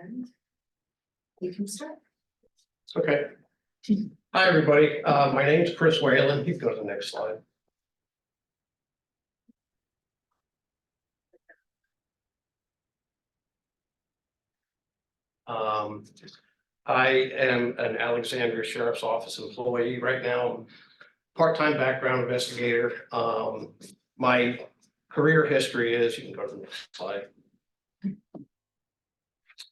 And you can start. Okay. Hi, everybody. My name's Chris Whalen. You can go to the next slide. I am an Alexandria Sheriff's Office employee right now. I'm part-time background investigator. My career history is, you can go to the next slide.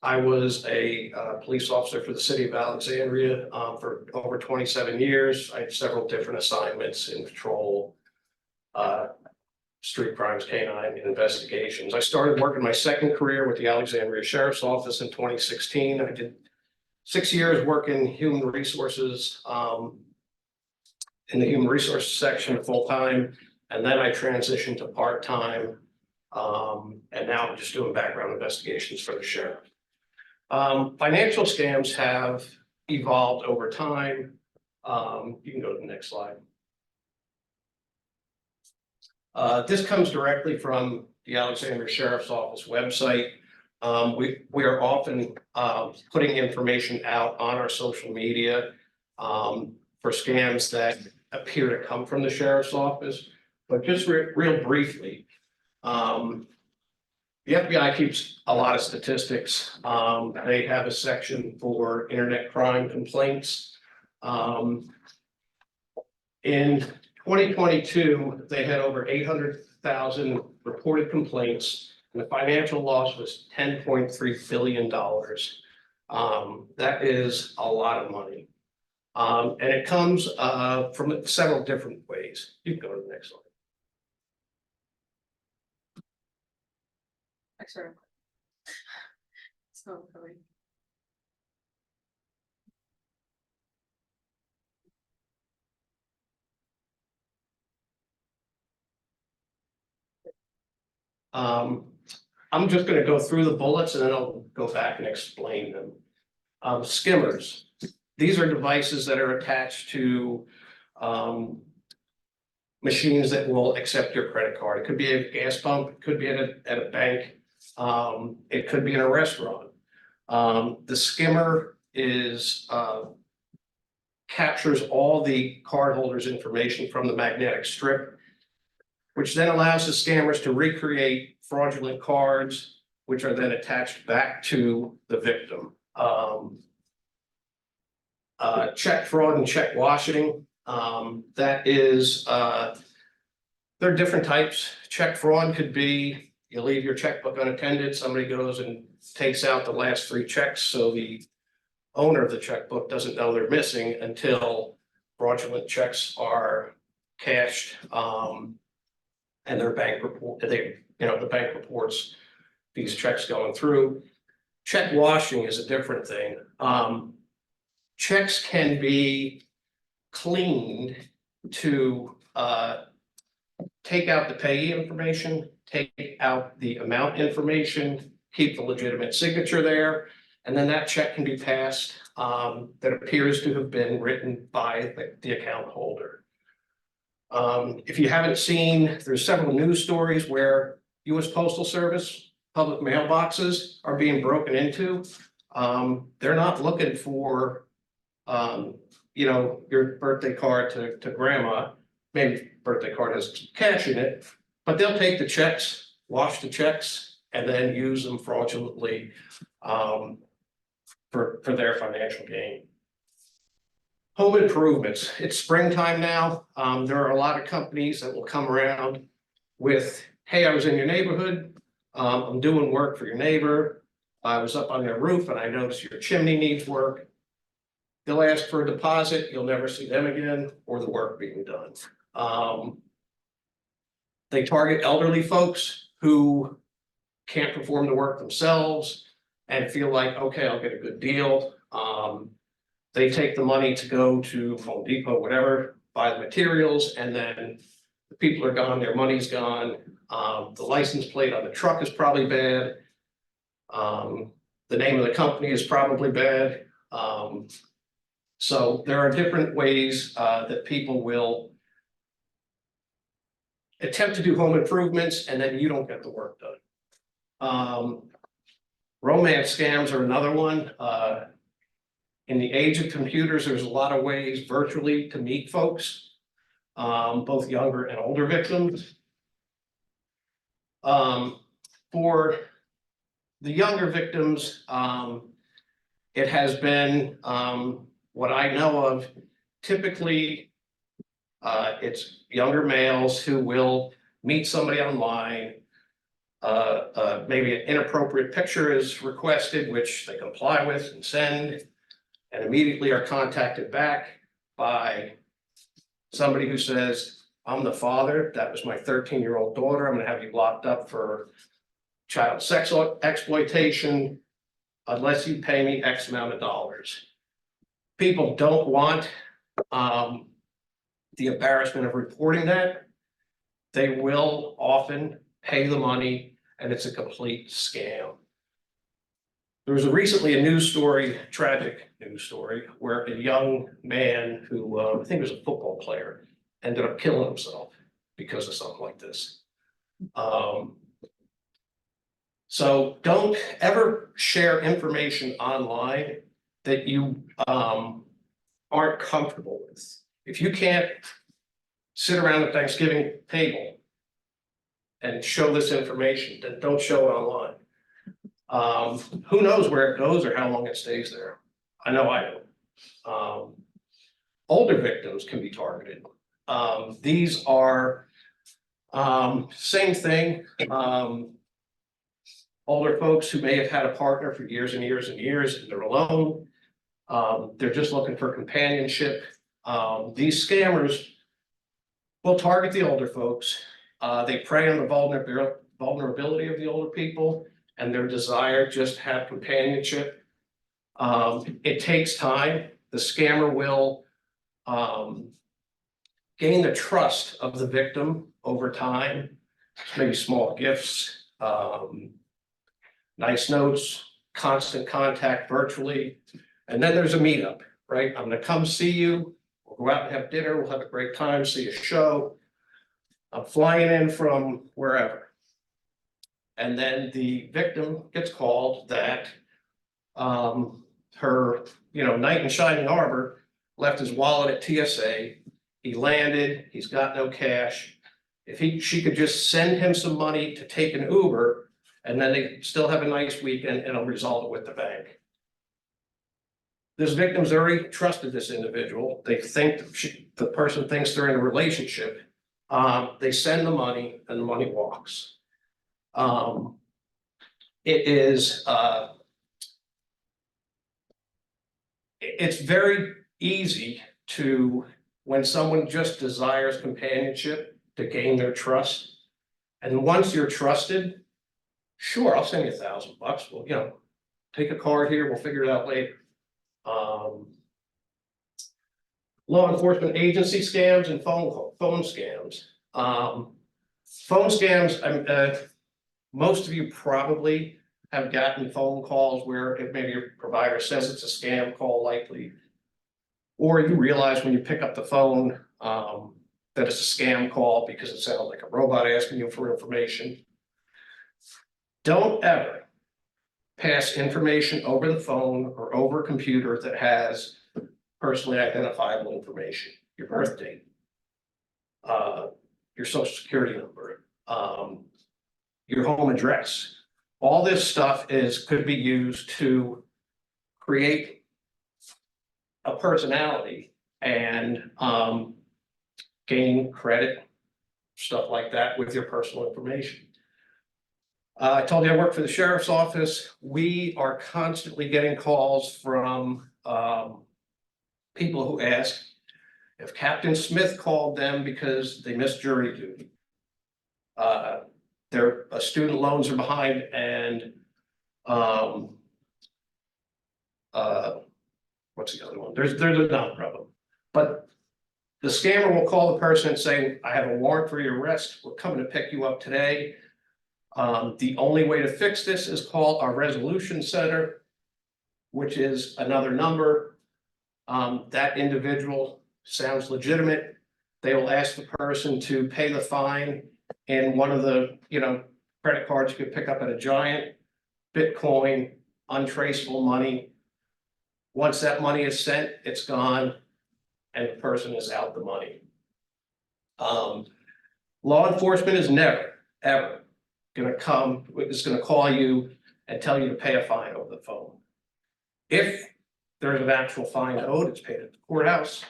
I was a police officer for the city of Alexandria for over 27 years. I had several different assignments in patrol, street crimes, canine investigations. I started working my second career with the Alexandria Sheriff's Office in 2016. I did 6 years working human resources in the human resources section full-time, and then I transitioned to part-time, and now I'm just doing background investigations for the sheriff. Financial scams have evolved over time. You can go to the next slide. This comes directly from the Alexandria Sheriff's Office website. We are often putting information out on our social media for scams that appear to come from the sheriff's office. But just real briefly, the FBI keeps a lot of statistics. They have a section for internet crime complaints. In 2022, they had over 800,000 reported complaints, and the financial loss was $10.3 billion. That is a lot of money. And it comes from several different ways. You can go to the next slide. Sorry. So sorry. I'm just going to go through the bullets and then I'll go back and explain them. Skimmers. These are devices that are attached to machines that will accept your credit card. It could be a gas pump, it could be at a bank, it could be in a restaurant. The skimmer is captures all the cardholder's information from the magnetic strip, which then allows the scammers to recreate fraudulent cards, which are then attached back to the victim. Check fraud and check washing. That is, there are different types. Check fraud could be you leave your checkbook unattended, somebody goes and takes out the last 3 checks, so the owner of the checkbook doesn't know they're missing until fraudulent checks are cashed, and their bank report, the bank reports these checks going through. Check washing is a different thing. Checks can be cleaned to take out the payee information, take out the amount information, keep the legitimate signature there, and then that check can be passed that appears to have been written by the account holder. If you haven't seen, there's several news stories where U.S. Postal Service public mailboxes are being broken into. They're not looking for your birthday card to grandma. Maybe birthday card has cash in it, but they'll take the checks, wash the checks, and then use them fraudulently for their financial gain. Home improvements. It's springtime now. There are a lot of companies that will come around with, hey, I was in your neighborhood. I'm doing work for your neighbor. I was up on their roof and I noticed your chimney needs work. They'll ask for a deposit. You'll never see them again or the work being done. They target elderly folks who can't perform the work themselves and feel like, okay, I'll get a good deal. They take the money to go to Home Depot, whatever, buy the materials, and then the people are gone, their money's gone. The license plate on the truck is probably bad. The name of the company is probably bad. So there are different ways that people will attempt to do home improvements and then you don't get the work done. Romance scams are another one. In the age of computers, there's a lot of ways virtually to meet folks, both younger and older victims. For the younger victims, it has been, what I know of, typically, it's younger males who will meet somebody online. Maybe an inappropriate picture is requested, which they comply with and send, and immediately are contacted back by somebody who says, I'm the father, that was my 13-year-old daughter, I'm gonna have you locked up for child sex exploitation unless you pay me X amount of dollars. People don't want the embarrassment of reporting that. They will often pay the money, and it's a complete scam. There was recently a news story, tragic news story, where a young man who I think was a football player ended up killing himself because of something like this. So don't ever share information online that you aren't comfortable with. If you can't sit around the Thanksgiving table and show this information, then don't show it online. Who knows where it goes or how long it stays there? I know I don't. Older victims can be targeted. These are same thing. Older folks who may have had a partner for years and years and years, and they're alone. They're just looking for companionship. These scammers will target the older folks. They prey on the vulnerability of the older people and their desire just to have companionship. It takes time. The scammer will gain the trust of the victim over time, maybe small gifts, nice notes, constant contact virtually. And then there's a meetup, right? I'm gonna come see you. We'll go out and have dinner. We'll have a great time, see a show. I'm flying in from wherever. And then the victim gets called that her, knight in shining armor left his wallet at TSA. He landed, he's got no cash. If she could just send him some money to take an Uber, and then they still have a nice weekend, and it'll resolve it with the bank. This victim's already trusted this individual. They think the person thinks they're in a relationship. They send the money, and the money walks. It's very easy to, when someone just desires companionship, to gain their trust. And once you're trusted, sure, I'll send you $1,000. Well, take a card here, we'll figure it out later. Law enforcement agency scams and phone scams. Phone scams, most of you probably have gotten phone calls where if maybe your provider says it's a scam call likely, or you realize when you pick up the phone that it's a scam call because it sounds like a robot asking you for information. Don't ever pass information over the phone or over a computer that has personally identifiable information, your birth date, your social security number, your home address. All this stuff could be used to create a personality and gain credit, stuff like that with your personal information. I told you I work for the sheriff's office. We are constantly getting calls from people who ask if Captain Smith called them because they missed jury duty. Their student loans are behind, and what's the other one? There's another problem. But the scammer will call the person and say, I have a warrant for your arrest. We're coming to pick you up today. The only way to fix this is call our resolution center, which is another number. That individual sounds legitimate. They will ask the person to pay the fine in one of the, credit cards you could pick up at a Giant. Bitcoin, untraceable money. Once that money is sent, it's gone, and the person is out the money. Law enforcement is never, ever is gonna call you and tell you to pay a fine over the phone. If there's an actual fine owed, it's paid at the courthouse.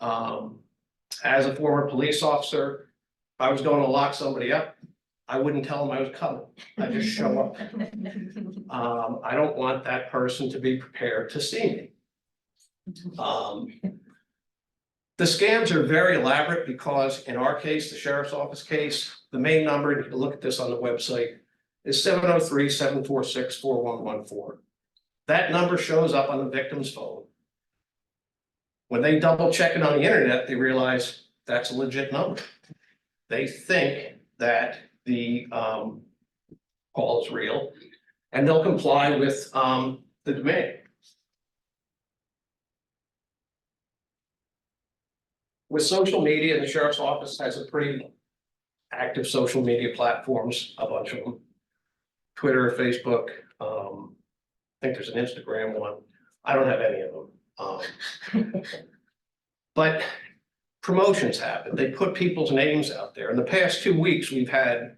As a former police officer, if I was going to lock somebody up, I wouldn't tell them I was coming. I just show up. I don't want that person to be prepared to see me. The scams are very elaborate because in our case, the sheriff's office case, the main number, you can look at this on the website, is 703-746-4114. That number shows up on the victim's phone. When they double check it on the internet, they realize that's a legit number. They think that the call is real, and they'll comply with the demand. With social media, the sheriff's office has a pretty active social media platforms, a bunch of them. Twitter, Facebook, I think there's an Instagram one. I don't have any of them. But promotions happen. They put people's names out there. In the past 2 weeks, we've had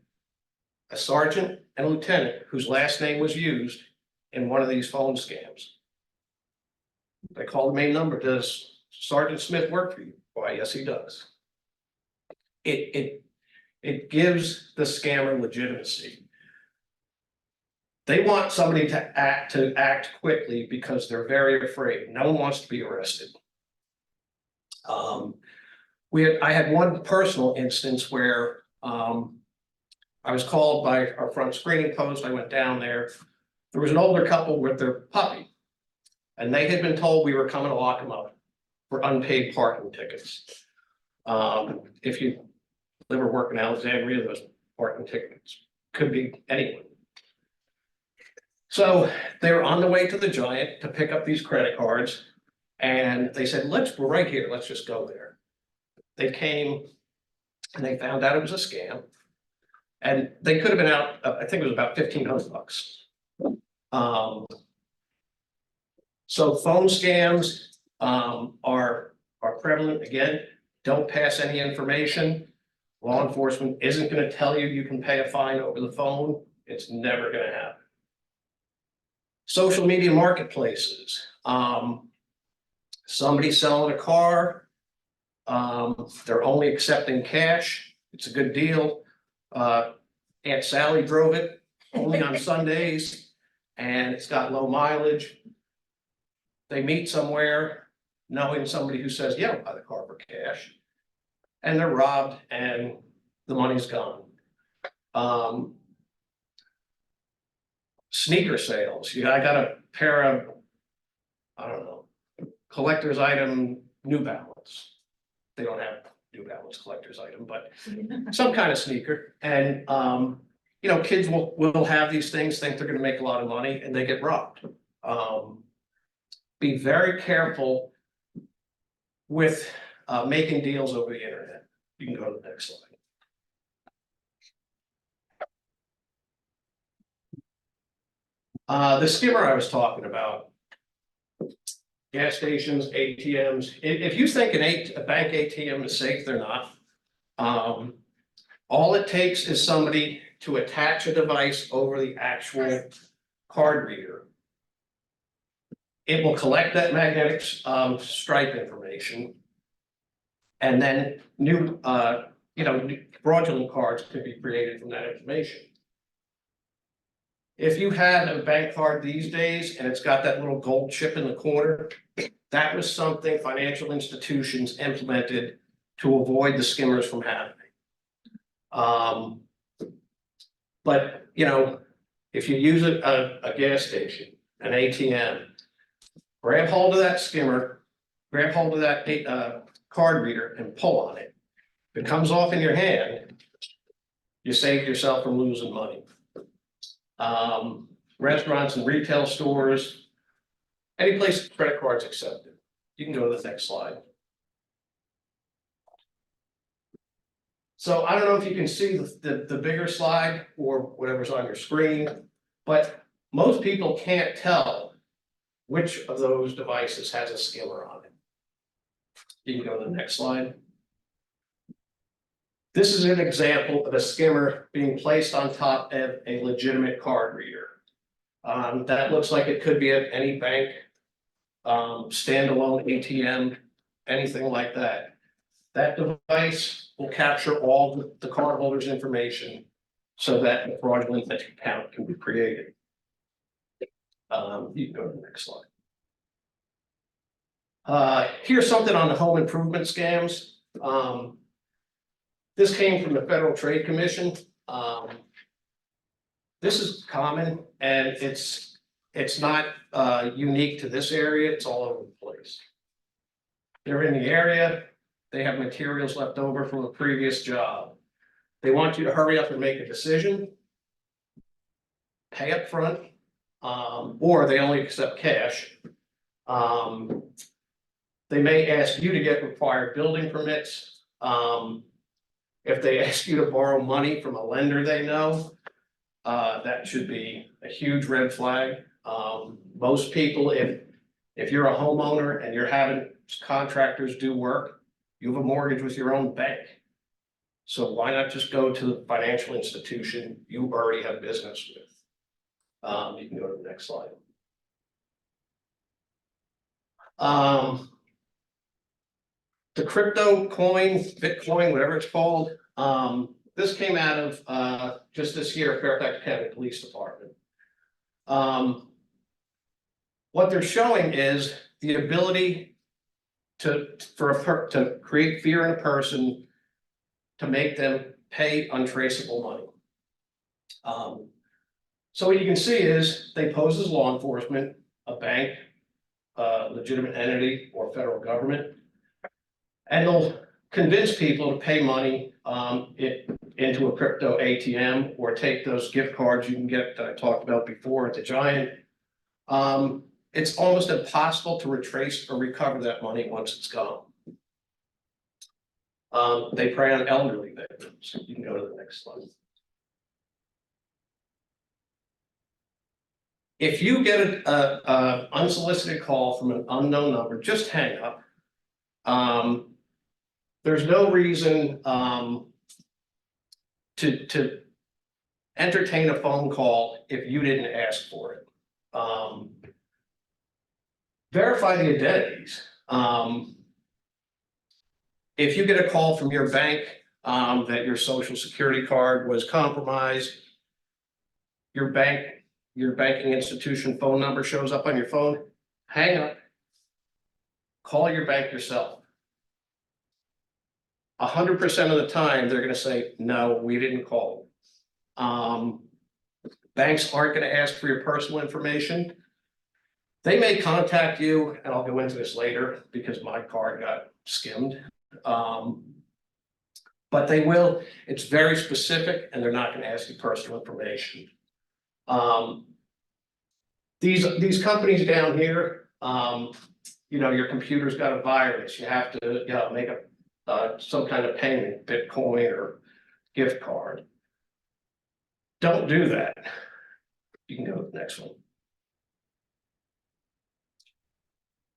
a sergeant and a lieutenant whose last name was used in one of these phone scams. They call the main number. Does Sergeant Smith work for you? Why, yes, he does. It gives the scammer legitimacy. They want somebody to act quickly because they're very afraid. No one wants to be arrested. I had one personal instance where I was called by our front screening post. I went down there. There was an older couple with their puppy, and they had been told we were coming to lock them up for unpaid parking tickets. If you live or work in Alexandria, those parking tickets could be anyone. So they were on the way to the Giant to pick up these credit cards, and they said, we're right here, let's just go there. They came and they found out it was a scam, and they could have been out, I think it was about $1,500. So phone scams are prevalent. Again, don't pass any information. Law enforcement isn't going to tell you you can pay a fine over the phone. It's never going to happen. Social media marketplaces. Somebody selling a car. They're only accepting cash. It's a good deal. Aunt Sally drove it only on Sundays, and it's got low mileage. They meet somewhere, knowing somebody who says, yeah, I'll buy the car for cash, and they're robbed and the money's gone. Sneaker sales. I got a pair of, I don't know, collector's item New Balance. They don't have New Balance collector's item, but some kind of sneaker. And kids will have these things, think they're going to make a lot of money, and they get robbed. Be very careful with making deals over the internet. You can go to the next slide. The skimmer I was talking about, gas stations, ATMs. If you think a bank ATM is safe, they're not. All it takes is somebody to attach a device over the actual card reader. It will collect that magnetic stripe information, and then new fraudulent cards can be created from that information. If you had a bank card these days and it's got that little gold chip in the corner, that was something financial institutions implemented to avoid the skimmers from happening. But if you use a gas station, an ATM, grab hold of that skimmer, grab hold of that card reader and pull on it. If it comes off in your hand, you save yourself from losing money. Restaurants and retail stores, any place credit cards accepted. You can go to the next slide. So I don't know if you can see the bigger slide or whatever's on your screen, but most people can't tell which of those devices has a skimmer on it. You can go to the next slide. This is an example of a skimmer being placed on top of a legitimate card reader. That looks like it could be at any bank, standalone ATM, anything like that. That device will capture all the cardholder's information so that the fraudulent account can be created. You can go to the next slide. Here's something on the home improvement scams. This came from the Federal Trade Commission. This is common and it's not unique to this area, it's all over the place. They're in the area, they have materials left over from a previous job. They want you to hurry up and make a decision, pay up front, or they only accept cash. They may ask you to get required building permits. If they ask you to borrow money from a lender they know, that should be a huge red flag. Most people, if you're a homeowner and you're having contractors do work, you have a mortgage with your own bank. So why not just go to the financial institution you already have business with? You can go to the next slide. The crypto coin, Bitcoin, whatever it's called, this came out of just this year, Fairfax County Police Department. What they're showing is the ability to create fear in a person to make them pay untraceable money. So what you can see is they pose as law enforcement, a bank, a legitimate entity, or federal government, and they'll convince people to pay money into a crypto ATM or take those gift cards you can get that I talked about before at the Giant. It's almost impossible to retrace or recover that money once it's gone. They prey on elderly victims. You can go to the next slide. If you get an unsolicited call from an unknown number, just hang up. There's no reason to entertain a phone call if you didn't ask for it. Verify the identities. If you get a call from your bank that your social security card was compromised, your banking institution phone number shows up on your phone, hang up, call your bank yourself. 100% of the time, they're gonna say, no, we didn't call. Banks aren't gonna ask for your personal information. They may contact you, and I'll go into this later because my card got skimmed. But they will, it's very specific and they're not gonna ask you personal information. These companies down here, your computer's got a virus, you have to make some kind of payment, Bitcoin or gift card. Don't do that. You can go to the next one.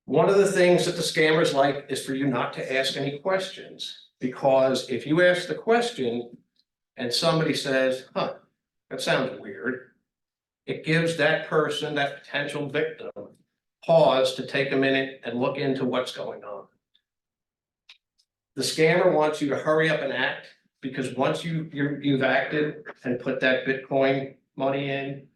One of the things that the scammers like is for you not to ask any questions, because if you ask the question and somebody says, huh, that sounds weird, it gives that person, that potential victim, pause to take a minute and look into what's going on. The scammer wants you to hurry up and act, because once you've acted and put that Bitcoin money in,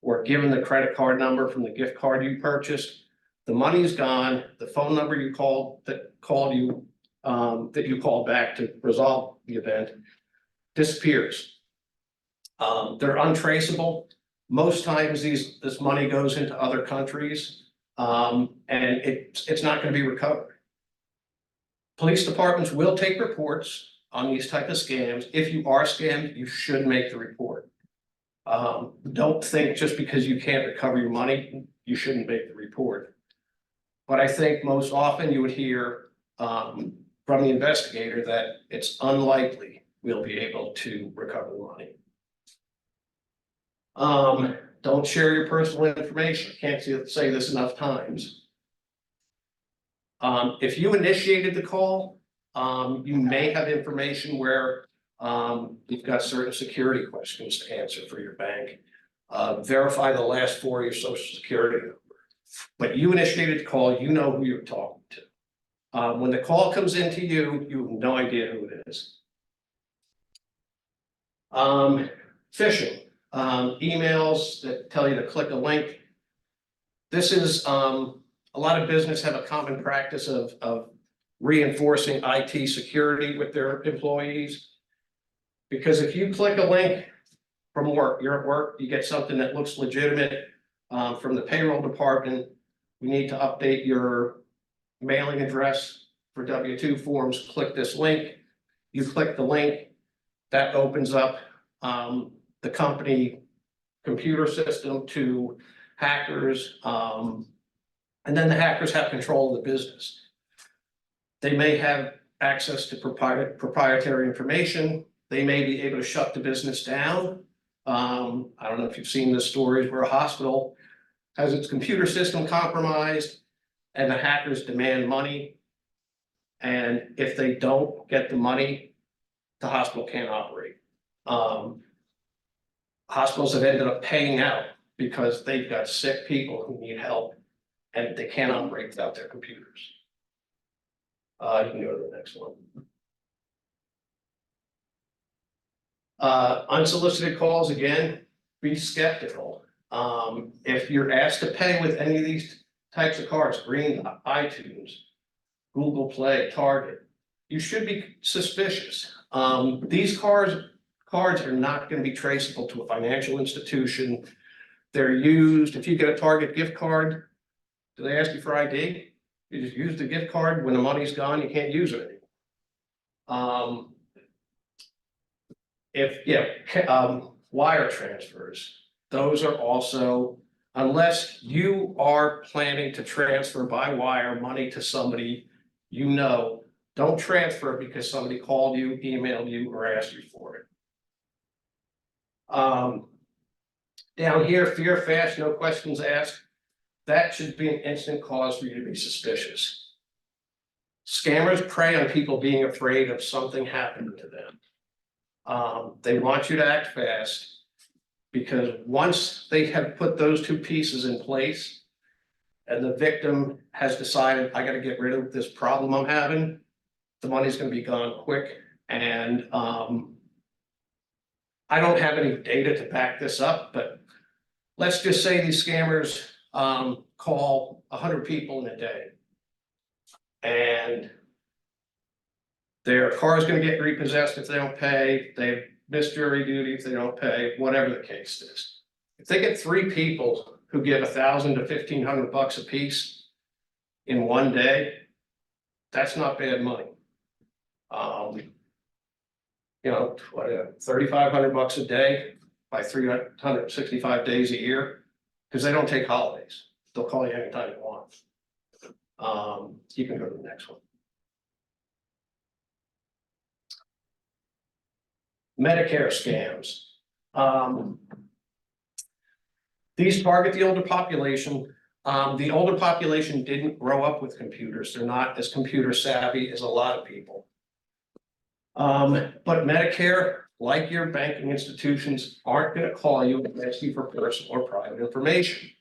or given the credit card number from the gift card you purchased, the money's gone. The phone number you called that you called back to resolve the event disappears. They're untraceable. Most times this money goes into other countries, and it's not going to be recovered. Police departments will take reports on these type of scams. If you are scammed, you should make the report. Don't think just because you can't recover your money, you shouldn't make the report. But I think most often you would hear from the investigator that it's unlikely we'll be able to recover the money. don't share your personal information. Can't say this enough times. If you initiated the call, you may have information where you've got certain security questions to answer for your bank. Verify the last 4 of your social security number. But you initiated the call, you know who you're talking to. When the call comes into you, you have no idea who it is. Phishing, emails that tell you to click a link. This is, a lot of business have a common practice of reinforcing IT security with their employees. Because if you click a link from work, you're at work, you get something that looks legitimate from the payroll department. We need to update your mailing address for W-2 forms. Click this link. You click the link, that opens up the company computer system to hackers. And then the hackers have control of the business. They may have access to proprietary information. They may be able to shut the business down. I don't know if you've seen the stories where a hospital has its computer system compromised and the hackers demand money. And if they don't get the money, the hospital can't operate. Hospitals have ended up paying out because they've got sick people who need help and they can't operate without their computers. You can go to the next one. Unsolicited calls, again, be skeptical. If you're asked to pay with any of these types of cards, Green, iTunes, Google Play, Target, you should be suspicious. These cards are not going to be traceable to a financial institution. They're used, if you get a Target gift card, do they ask you for ID? You just use the gift card. When the money's gone, you can't use it anymore. Wire transfers, those are also, unless you are planning to transfer by wire money to somebody, you know, don't transfer because somebody called you, emailed you, or asked you for it. Down here, fear fast, no questions asked. That should be an instant cause for you to be suspicious. Scammers prey on people being afraid of something happening to them. They want you to act fast because once they have put those two pieces in place and the victim has decided, I got to get rid of this problem I'm having, the money's going to be gone quick. And I don't have any data to back this up, but let's just say these scammers call 100 people in a day. And their car is going to get repossessed if they don't pay. They've missed jury duty if they don't pay, whatever the case is. If they get 3 people who give $1,000 to $1,500 a piece in one day, that's not bad money. You know, $3,500 a day by 365 days a year, because they don't take holidays. They'll call you anytime you want. You can go to the next one. Medicare scams. These target the older population. The older population didn't grow up with computers. They're not as computer savvy as a lot of people. But Medicare, like your banking institutions, aren't going to call you and ask you for personal or private information.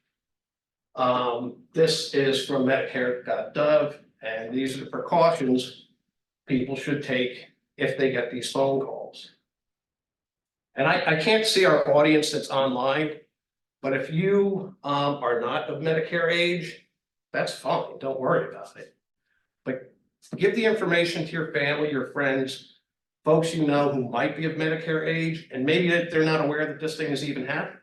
This is from Medicare.gov, and these are the precautions people should take if they get these phone calls. And I can't see our audience that's online, but if you are not of Medicare age, that's fine, don't worry about it. But give the information to your family, your friends, folks you know who might be of Medicare age, and maybe they're not aware that this thing is even happening.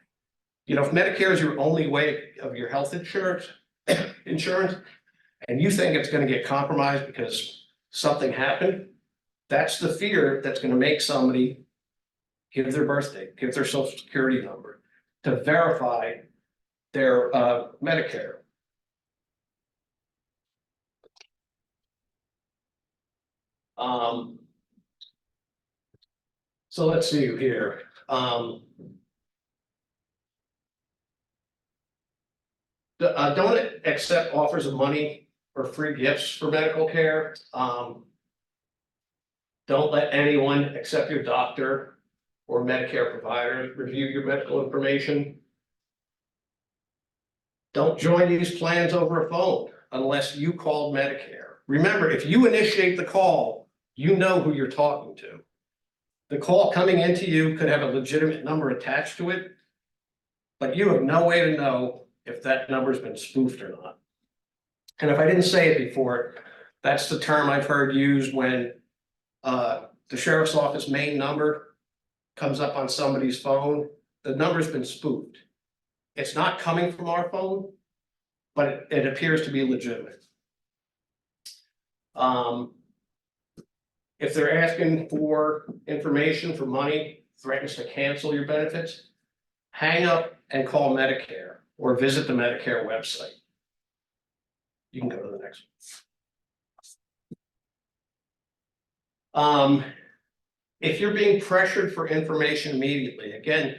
You know, if Medicare is your only way of your health insurance, and you think it's going to get compromised because something happened, that's the fear that's going to make somebody give their birthday, give their social security number to verify their Medicare. So let's see here. Don't accept offers of money or free gifts for medical care. Don't let anyone except your doctor or Medicare provider review your medical information. Don't join these plans over a phone unless you called Medicare. Remember, if you initiate the call, you know who you're talking to. The call coming into you could have a legitimate number attached to it, but you have no way to know if that number's been spoofed or not. And if I didn't say it before, that's the term I've heard used when the sheriff's office main number comes up on somebody's phone, the number's been spoofed. It's not coming from our phone, but it appears to be legitimate. If they're asking for information for money, threatens to cancel your benefits, hang up and call Medicare or visit the Medicare website. You can go to the next one. If you're being pressured for information immediately, again,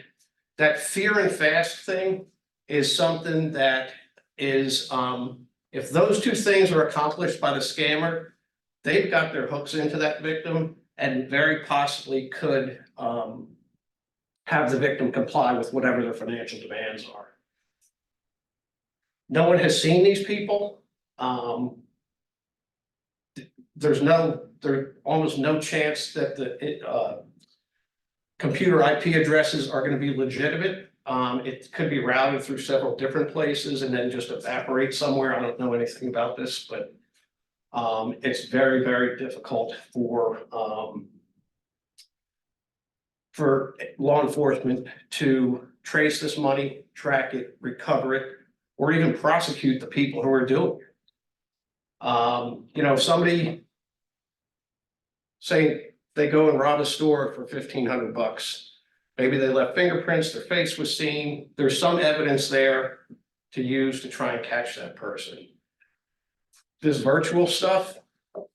that fear and fast thing is something that is, if those two things are accomplished by the scammer, they've got their hooks into that victim and very possibly could have the victim comply with whatever their financial demands are. No one has seen these people. There's almost no chance that the computer IP addresses are going to be legitimate. It could be routed through several different places and then just evaporate somewhere. I don't know anything about this, but it's very, very difficult for law enforcement to trace this money, track it, recover it, or even prosecute the people who are doing it. You know, somebody say they go and rob a store for $1,500. Maybe they left fingerprints, their face was seen. There's some evidence there to use to try and catch that person. This virtual stuff,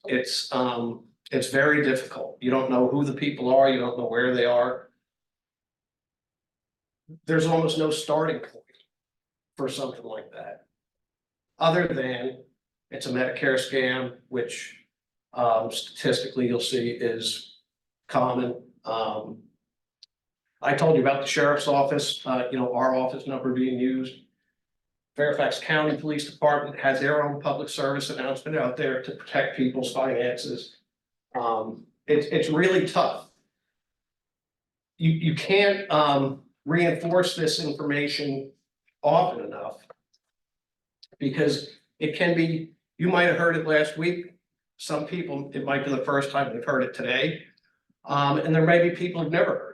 it's very difficult. You don't know who the people are, you don't know where they are. There's almost no starting point for something like that. Other than it's a Medicare scam, which statistically you'll see is common. I told you about the sheriff's office, you know, our office number being used. Fairfax County Police Department has their own public service announcement out there to protect people's finances. It's really tough. You can't reinforce this information often enough because it can be, you might have heard it last week. Some people, it might be the first time they've heard it today. And there may be people who've never heard it.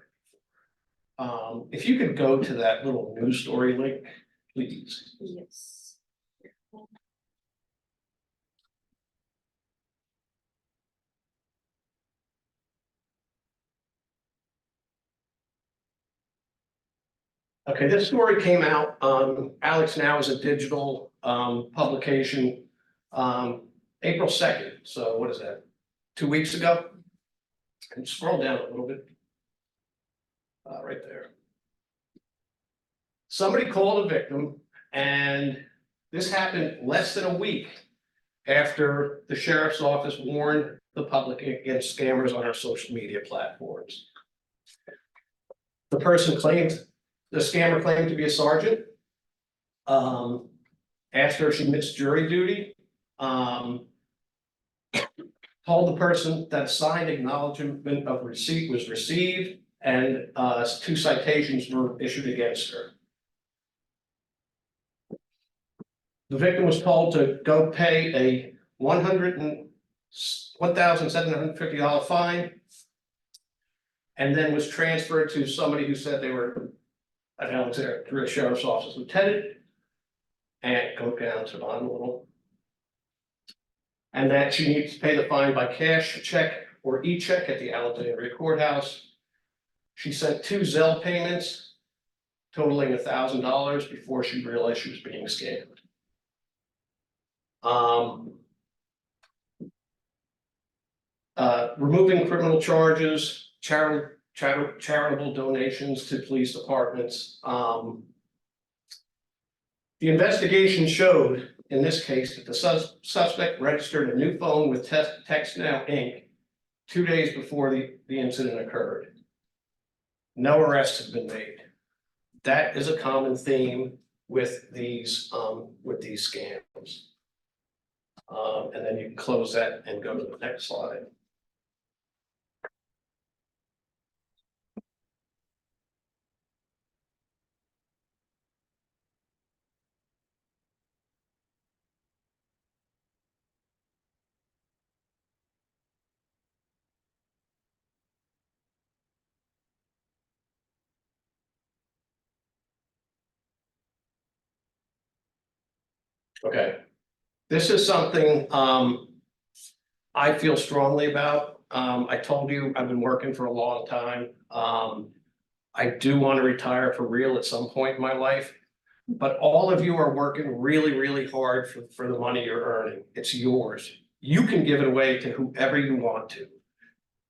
If you could go to that little news story link, please. Yes. Okay, this story came out, Alex Now is a digital publication, April 2nd. So what is that? 2 weeks ago? And scroll down a little bit. Right there. Somebody called a victim, and this happened less than a week after the sheriff's office warned the public against scammers on our social media platforms. The scammer claimed to be a sergeant, asked her if she missed jury duty, told the person that a signed acknowledgement of receipt was received, and 2 citations were issued against her. The victim was told to go pay a $1,750 fine, and then was transferred to somebody who said they were an Alexandria Sheriff's Office lieutenant, and go down to the bottom a little. And that she needs to pay the fine by cash, check, or e-check at the Alexandria Courthouse. She sent 2 Zelle payments totaling $1,000 before she realized she was being scammed. Removing criminal charges, charitable donations to police departments. The investigation showed, in this case, that the suspect registered a new phone with TextNow Inc. 2 days before the incident occurred. No arrests have been made. That is a common theme with these scams. And then you can close that and go to the next slide. Okay, this is something I feel strongly about. I told you I've been working for a long time. I do want to retire for real at some point in my life. But all of you are working really, really hard for the money you're earning. It's yours. You can give it away to whoever you want to.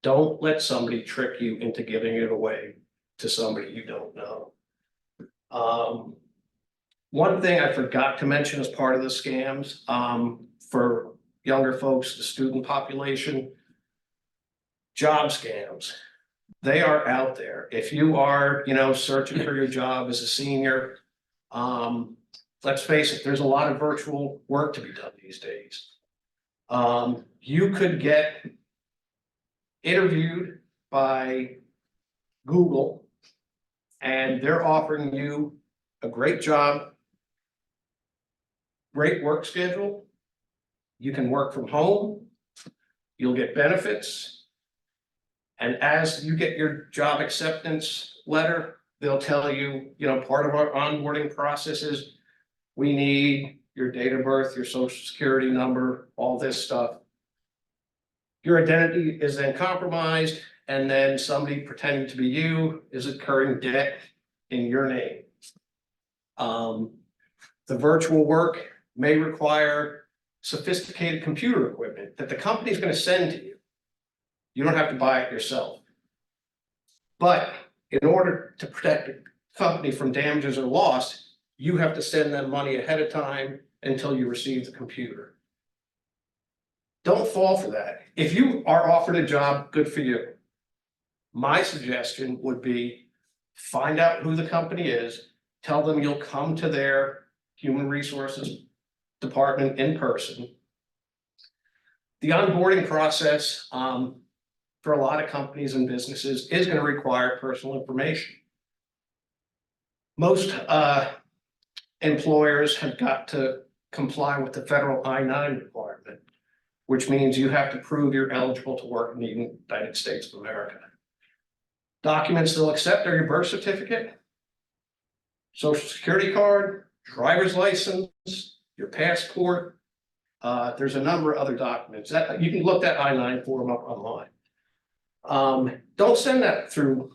Don't let somebody trick you into giving it away to somebody you don't know. One thing I forgot to mention as part of the scams, for younger folks, the student population, job scams. They are out there. If you are, searching for your job as a senior, let's face it, there's a lot of virtual work to be done these days. You could get interviewed by Google and they're offering you a great job, great work schedule. You can work from home. You'll get benefits. And as you get your job acceptance letter, they'll tell you, part of our onboarding process is we need your date of birth, your social security number, all this stuff. Your identity is then compromised, and then somebody pretending to be you is incurring debt in your name. The virtual work may require sophisticated computer equipment that the company is going to send to you. You don't have to buy it yourself. But in order to protect the company from damages or loss, you have to send them money ahead of time until you receive the computer. Don't fall for that. If you are offered a job, good for you. My suggestion would be find out who the company is, tell them you'll come to their human resources department in person. The onboarding process for a lot of companies and businesses is going to require personal information. Most employers have got to comply with the federal I-9 requirement, which means you have to prove you're eligible to work in the United States of America. Documents they'll accept are your birth certificate, social security card, driver's license, your passport. There's a number of other documents that you can look that I-9 form up online. Don't send that through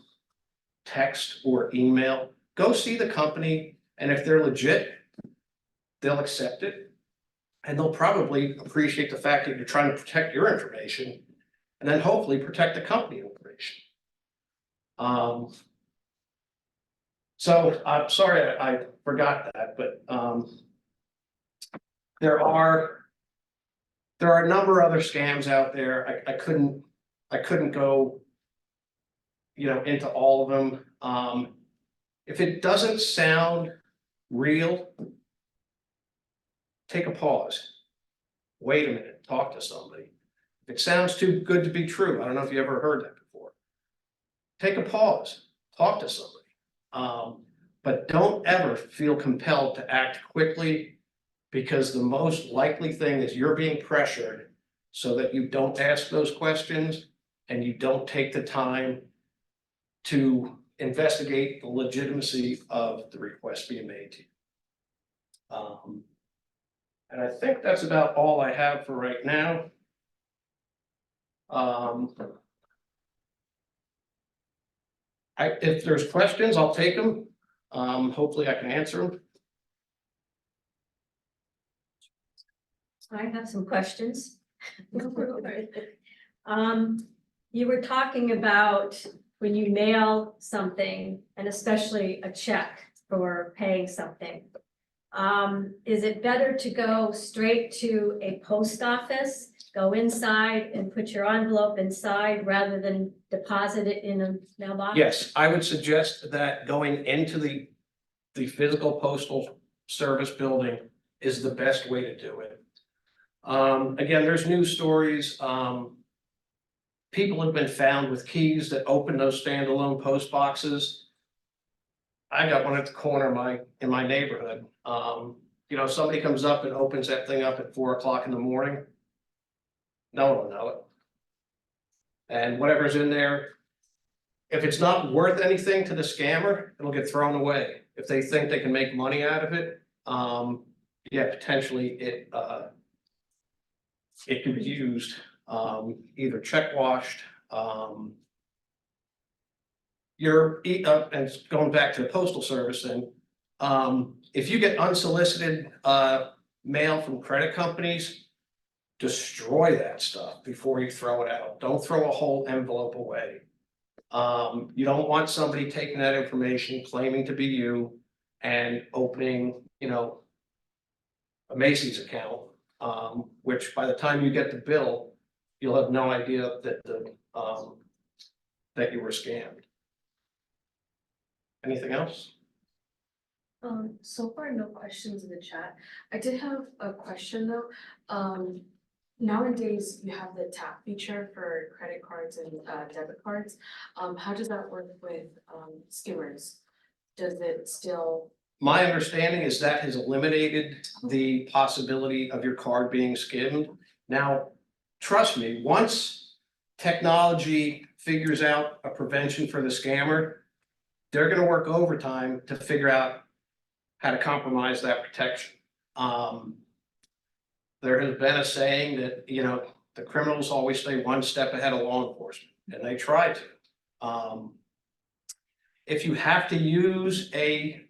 text or email. Go see the company, and if they're legit, they'll accept it. And they'll probably appreciate the fact that you're trying to protect your information and then hopefully protect the company information. So I'm sorry I forgot that, but there are a number of other scams out there. I couldn't go into all of them. If it doesn't sound real, take a pause. Wait a minute, talk to somebody. If it sounds too good to be true, I don't know if you ever heard that before. Take a pause, talk to somebody. But don't ever feel compelled to act quickly, because the most likely thing is you're being pressured so that you don't ask those questions and you don't take the time to investigate the legitimacy of the request being made to you. And I think that's about all I have for right now. If there's questions, I'll take them. Hopefully I can answer them. I have some questions. You were talking about when you mail something, and especially a check for paying something. Is it better to go straight to a post office, go inside and put your envelope inside rather than deposit it in a mailbox? Yes, I would suggest that going into the physical postal service building is the best way to do it. Again, there's news stories, people have been found with keys that open those standalone post boxes. I got one at the corner of in my neighborhood. You know, somebody comes up and opens that thing up at 4 o'clock in the morning. No one will know it. And whatever's in there, if it's not worth anything to the scammer, it'll get thrown away. If they think they can make money out of it, yeah, potentially it could be used, either check washed, and going back to the postal service then, if you get unsolicited, mail from credit companies, destroy that stuff before you throw it out. Don't throw a whole envelope away. You don't want somebody taking that information, claiming to be you, and opening, you know, a Macy's account, which by the time you get the bill, you'll have no idea that that you were scammed. Anything else? So far, no questions in the chat. I did have a question though. Nowadays, you have the tap feature for credit cards and debit cards. How does that work with skimmers? Does it still? My understanding is that has eliminated the possibility of your card being skimmed. Now, trust me, once technology figures out a prevention for the scammer, they're gonna work overtime to figure out how to compromise that protection. There has been a saying that, you know, the criminals always stay one step ahead of law enforcement, and they try to. If you have to use a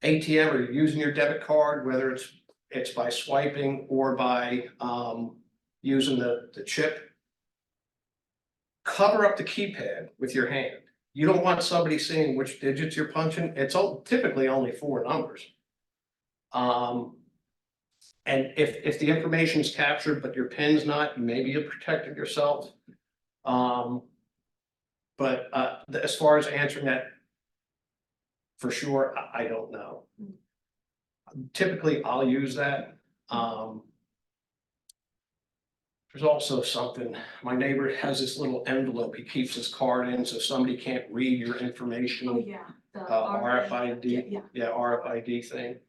ATM or you're using your debit card, whether it's by swiping or by using the chip, cover up the keypad with your hand. You don't want somebody seeing which digits you're punching. It's typically only 4 numbers. And if the information is captured, but your pin's not, maybe you protected yourself. But as far as answering that, for sure, I don't know. Typically, I'll use that. There's also something, my neighbor has this little envelope he keeps his card in, so somebody can't read your information. Oh, yeah. The RFID, Yeah. RFID thing.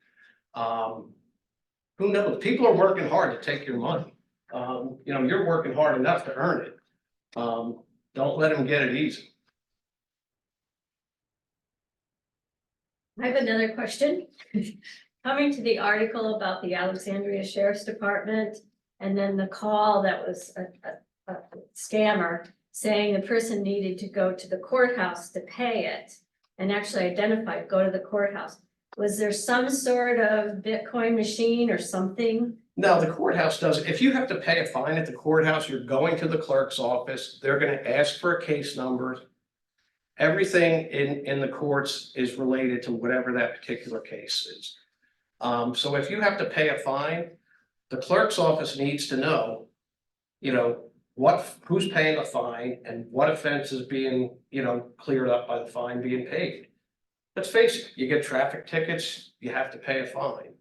Who knows? People are working hard to take your money. You know, you're working hard enough to earn it. Don't let them get it easy. I have another question. Coming to the article about the Alexandria Sheriff's Department, and then the call that was a scammer saying the person needed to go to the courthouse to pay it, and actually identified, go to the courthouse. Was there some sort of Bitcoin machine or something? No, the courthouse doesn't. If you have to pay a fine at the courthouse, you're going to the clerk's office. They're gonna ask for a case number. Everything in the courts is related to whatever that particular case is. So if you have to pay a fine, the clerk's office needs to know, you know, who's paying the fine and what offense is being, you know, cleared up by the fine being paid. Let's face it, you get traffic tickets, you have to pay a fine.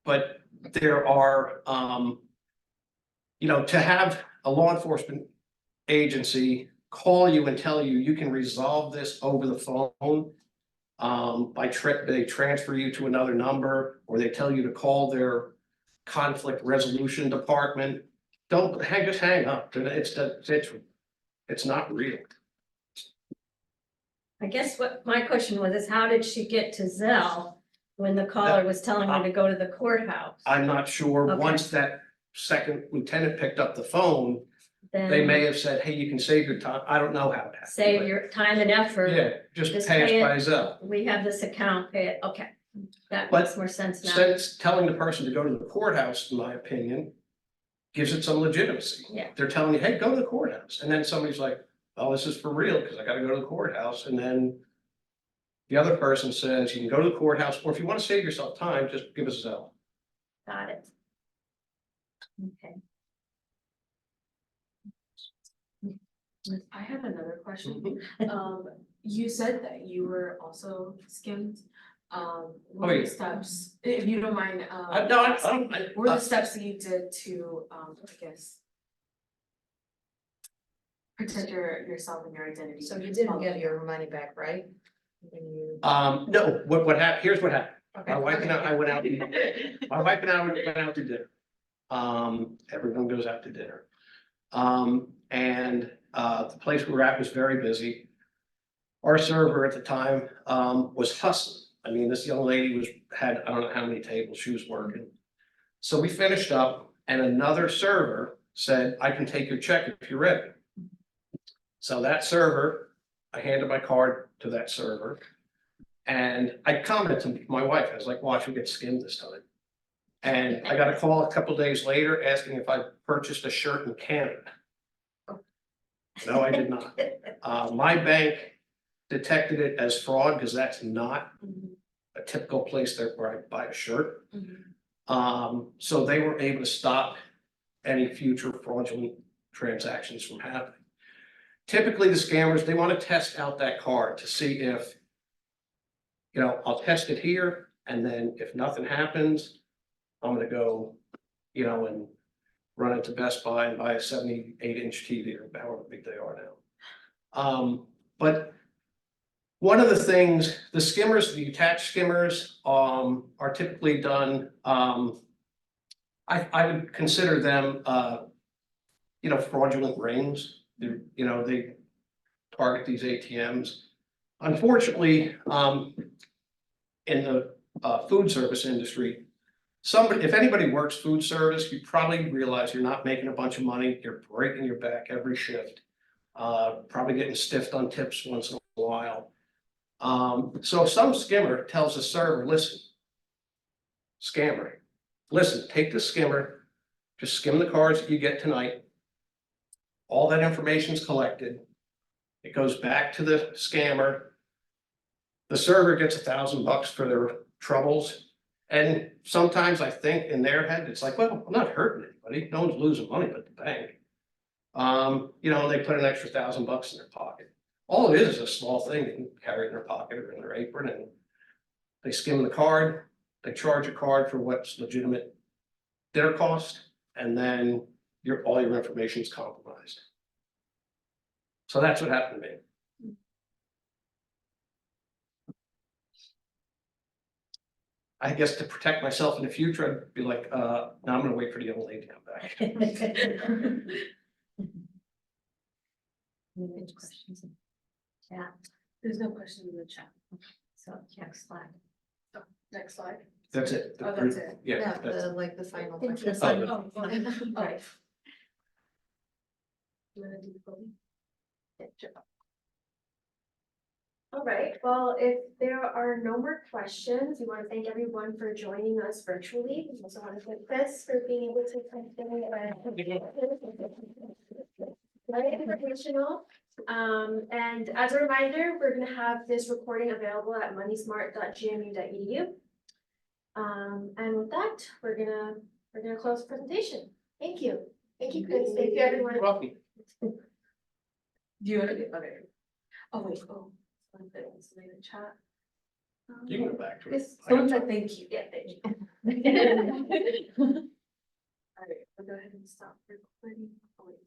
But there are, you know, to have a law enforcement agency call you and tell you you can resolve this over the phone, they transfer you to another number, or they tell you to call their conflict resolution department. Just hang up. It's not real. I guess what my question was is how did she get to Zelle when the caller was telling her to go to the courthouse? I'm not sure. Okay. Once that second lieutenant picked up the phone, Then they may have said, hey, you can save your time. I don't know how it happened. save but your time and effort. Yeah, just Just pay pay it by it. Zelle. We have this account, pay it. Okay, that But makes more sense now. Since telling the person to go to the courthouse, in my opinion, gives it some legitimacy. Yeah. They're telling you, hey, go to the courthouse. And then somebody's like, oh, this is for real because I got to go to the courthouse. And then, The other person says you can go to the courthouse, or if you want to save yourself time, just give us a Zelle. Got it. Okay. I have another question. You said that you were also skimmed. What were yeah. the steps, if you don't mind, No, what were the steps that you did to, I guess, protect yourself and your identity? So you didn't get your money back, right? When you. No, what happened, here's what happened. Okay, My wife and okay. I went out, my wife and I went out to dinner. Everyone goes out to dinner. The place we were at was very busy. Our server at the time, was hustling. I mean, this young lady had, I don't know how many tables she was working. So we finished up and another server said, I can take your check if you're ready. So that server, I handed my card to that server. And I commented to my wife, I was like, watch, we get skimmed this time. And I got a call a couple days later asking if I purchased a shirt in Canada. No, I did not. My bank detected it as fraud because that's not a typical place there where I buy a shirt. So they were able to stop any future fraudulent transactions from happening. Typically, the scammers, they want to test out that card to see if, I'll test it here, and then if nothing happens, I'm gonna go, and run into Best Buy and buy a 78-inch TV or however big they are now. But one of the things, the skimmers, the attached skimmers, are typically done, I would consider them, fraudulent rings. They target these ATMs. Unfortunately, in the food service industry, if anybody works food service, you probably realize you're not making a bunch of money, you're breaking your back every shift. Probably getting stiffed on tips once in a while. So if some skimmer tells the server, listen, scammer, listen, take the skimmer, just skim the cards that you get tonight. All that information is collected. It goes back to the scammer. The server gets $1,000 for their troubles. And sometimes I think in their head, it's like, well, I'm not hurting anybody. No one's losing money but the bank. They put an extra $1,000 in their pocket. All it is a small thing they can carry in their pocket or in their apron, and they skim the card. They charge a card for what's legitimate their cost, and then all your information is compromised. So that's what happened to me. I guess to protect myself in the future, I'd be like, no, I'm gonna wait for the young lady to come back. Any questions? Yeah, There's no question in the chat. so next slide. Next slide. That's it. Oh, that's it. Yeah, Yeah, that's the final Thank question. you. Oh, Oh, okay. Right. You wanna do the voting? Yeah, sure. All right, well, if there are no more questions, we want to thank everyone for joining us virtually. We also want to thank Chris for being able to come in. Very informational. And as a reminder, we're gonna have this recording available at moneysmart.gmu.edu. And with that, we're gonna close the presentation. Thank you. Thank you, Chris. Thank you, everyone. You're welcome. Do you wanna do, okay. Oh, wait, one thing, it's in the chat. You can go back to it. This, I got someone time. said thank you. Yeah, thank you. Alright, we'll go ahead and stop recording. Oh, wait.